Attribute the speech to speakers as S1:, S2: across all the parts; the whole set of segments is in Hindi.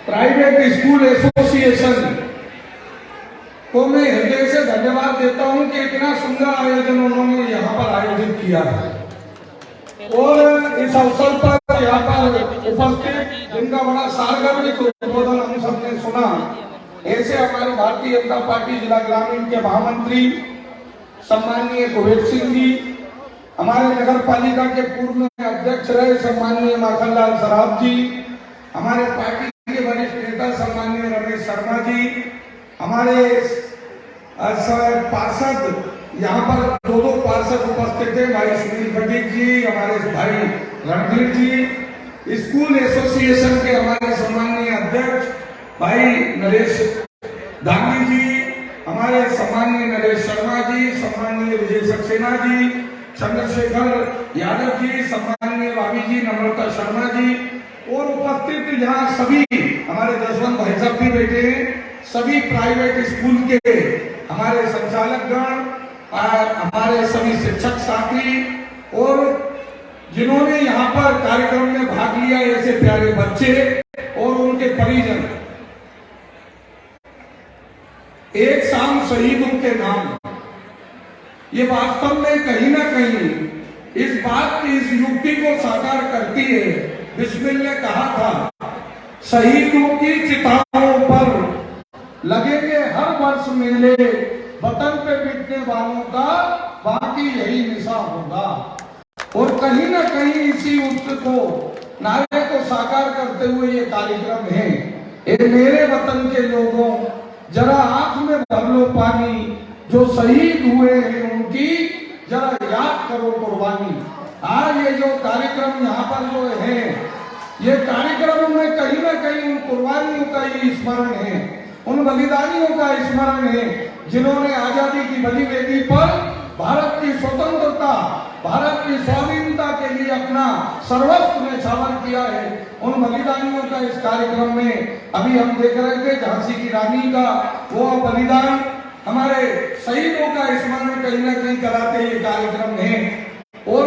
S1: प्राइवेट स्कूल एसोसिएशन को मैं हृदय से धन्यवाद देता हूं कि इतना सुंदर आयोजन उन्होंने यहाँ पर आयोजित किया है। और इस अवसर पर यहाँ पर उपस्थित जिनका बड़ा सारगर्भित उद्बोधन हम सबने सुना, ऐसे हमारे भारतीय जनता पार्टी जिला ग्रामीण के महामंत्री सम्माननीय कुबेर सिंह जी, हमारे नगर पालिका के पूर्व में अध्यक्ष रहे सम्माननीय माखनलाल सराफ जी, हमारे पार्टी के वरिष्ठ नेता सम्माननीय रमेश शर्मा जी, हमारे पार्षद यहाँ पर दो पार्षद उपस्थित थे, भाई सुनील खटीक जी, हमारे भाई रणधीर जी, स्कूल एसोसिएशन के हमारे सम्माननीय अध्यक्ष भाई नरेश दांगी जी, हमारे सम्माननीय नरेश शर्मा जी, सम्माननीय विजय सक्सेना जी, चंद्रशेखर यादव जी, सम्माननीय भाभी जी, नम्रता शर्मा जी, और उपस्थित यहाँ सभी हमारे जसवंत भाई साहब भी बैठे हैं, सभी प्राइवेट स्कूल के हमारे संचालक गण, हमारे सभी शिक्षक साथी और जिन्होंने यहाँ पर कार्यक्रम में भाग लिया, ऐसे प्यारे बच्चे और उनके परिजन। एक शाम शहीदों के नाम, ये वास्तव में कहीं ना कहीं इस बात की, इस युक्ति को साकार करती है। बिस्मिल ने कहा था, शहीदों की चिताओं पर लगेंगे हर वर्ष मेले, वतन पे मिटने वालों का बाकी यही निशा होगा। और कहीं ना कहीं इसी उत्सव को, नारे को साकार करते हुए ये कार्यक्रम है। ये मेरे वतन के लोगों, जरा आंख में भर लो पानी, जो शहीद हुए हैं उनकी जरा याद करो कुर्बानी। आज ये जो कार्यक्रम यहाँ पर जो है, ये कार्यक्रम में कहीं ना कहीं उन कुर्बानियों का ही स्मरण है, उन बलिदानियों का स्मरण है जिन्होंने आजादी की बलि वेदी पर भारत की स्वतंत्रता, भारत की स्वाधीनता के लिए अपना सर्वस्व न्यौछावर किया है। उन बलिदानियों का इस कार्यक्रम में अभी हम देख रहे थे, झांसी की रानी का वो बलिदान, हमारे शहीदों का स्मरण कहीं ना कहीं कराते ये कार्यक्रम है। और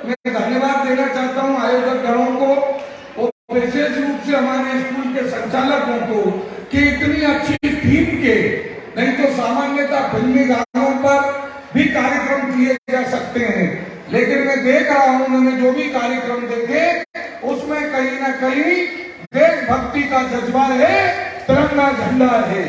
S1: मैं धन्यवाद देना चाहता हूँ आयोजक गणों को और विशेष रूप से हमारे स्कूल के संचालकों को कि इतनी अच्छी थीम के, नहीं तो सामान्यतः फिल्मी गानों पर भी कार्यक्रम किए जा सकते हैं, लेकिन मैं देख रहा हूँ मैंने जो भी कार्यक्रम देखे उसमें कहीं ना कहीं देशभक्ति का जज्बा है, तिरंगा झंडा है।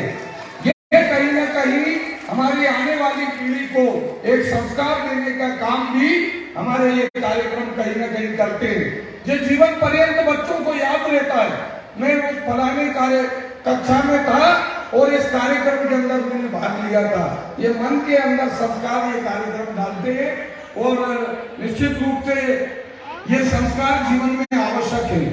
S1: ये कहीं ना कहीं हमारी आने वाली पीढ़ी को एक संस्कार देने का काम भी हमारे ये कार्यक्रम कहीं ना कहीं करते हैं। ये जीवन पर्यंत बच्चों को याद रहता है। मैं उस फलाने कक्षा में था और इस कार्यक्रम के अंदर मैंने भाग लिया था। ये मन के अंदर संस्कार ये कार्यक्रम डालते हैं और निश्चित रूप से ये संस्कार जीवन में आवश्यक है।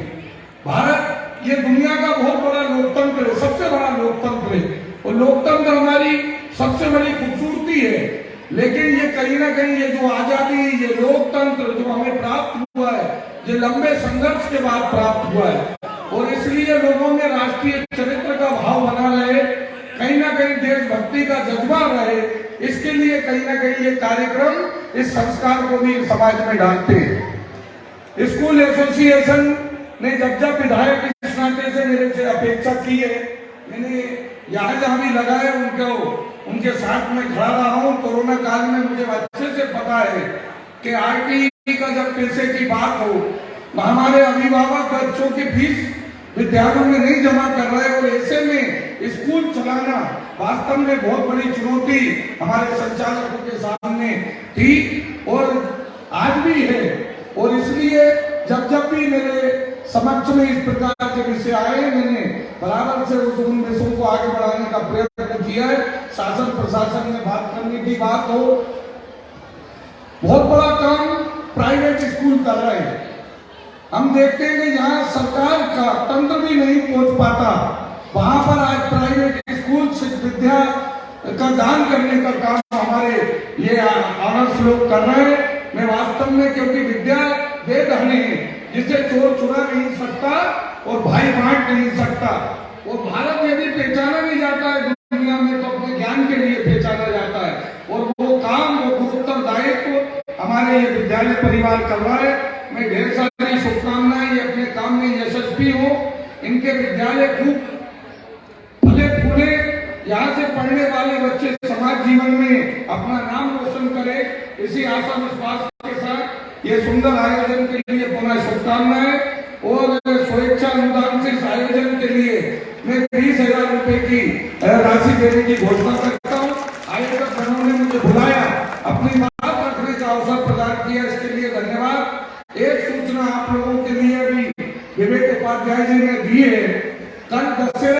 S1: भारत ये दुनिया का बहुत बड़ा लोकतंत्र है, सबसे बड़ा लोकतंत्र है, और लोकतंत्र हमारी सबसे बड़ी खूबसूरती है। लेकिन ये कहीं ना कहीं ये जो आजादी, ये लोकतंत्र जो हमें प्राप्त हुआ है, ये लंबे संघर्ष के बाद प्राप्त हुआ है, और इसलिए लोगों में राष्ट्रीय चरित्र का भाव बना रहे, कहीं ना कहीं देशभक्ति का जज्बा रहे, इसके लिए कहीं ना कहीं ये कार्यक्रम इस संस्कार को भी समाज में डालते हैं। स्कूल एसोसिएशन ने जब जब विधायक इस नाते से मेरे से अपेक्षा की है, मैंने यहाँ जहाँ भी लगाए उनके साथ में खड़ा रहा हूँ। कोरोना काल में मुझे अच्छे से पता है कि आरटीई का जब पैसे की बात हो, हमारे अभिभावक बच्चों की फीस विद्यालयों में नहीं जमा कर रहे, और ऐसे में स्कूल चलाना वास्तव में बहुत बड़ी चुनौती हमारे संचालकों के सामने थी और आज भी है। और इसलिए जब जब भी मेरे समक्ष में इस प्रकार के विषय आए, मैंने बराबर से उन विषयों को आगे बढ़ाने का प्रयत्न किया है। शासन प्रशासन में बात करने की बात हो, बहुत बड़ा काम प्राइवेट स्कूल कर रहे हैं। हम देखते हैं कि जहाँ सरकार का तंत्र भी नहीं पहुंच पाता, वहां पर आज प्राइवेट स्कूल से विद्या का दान करने का काम हमारे ये ऑनर्स लोग कर रहे हैं। मैं वास्तव में, क्योंकि विद्या दे धनी है, जिसे चोर चुरा नहीं सकता और भाई बांट नहीं सकता। और भारत यदि पहचाना नहीं जाता है दुनिया में, तो अपने ज्ञान के लिए पहचाना जाता है, और वो काम, वो उत्तरदायित्व हमारे ये विद्यालय परिवार कर रहा है। मैं ढेर सारी शुभकामनाएं, ये अपने काम में यशस्वी हो, इनके विद्यालय खूब फले फूले, यहाँ से पढ़ने वाले बच्चे समाज जीवन में अपना नाम रोशन करे, इसी आशा विश्वास के साथ ये सुंदर आयोजन के लिए पुनः शुभकामनाएं। और स्वेच्छा अनुदान से इस आयोजन के लिए मैं 20,000 रुपए की राशि देने की घोषणा करता हूँ। आयोजक गणों ने मुझे बुलाया, अपनी बात रखने का अवसर प्रदान किया, इसके लिए धन्यवाद। एक सूचना आप लोगों के लिए भी विवेक उपाध्याय जी ने दी है, कल दशहरा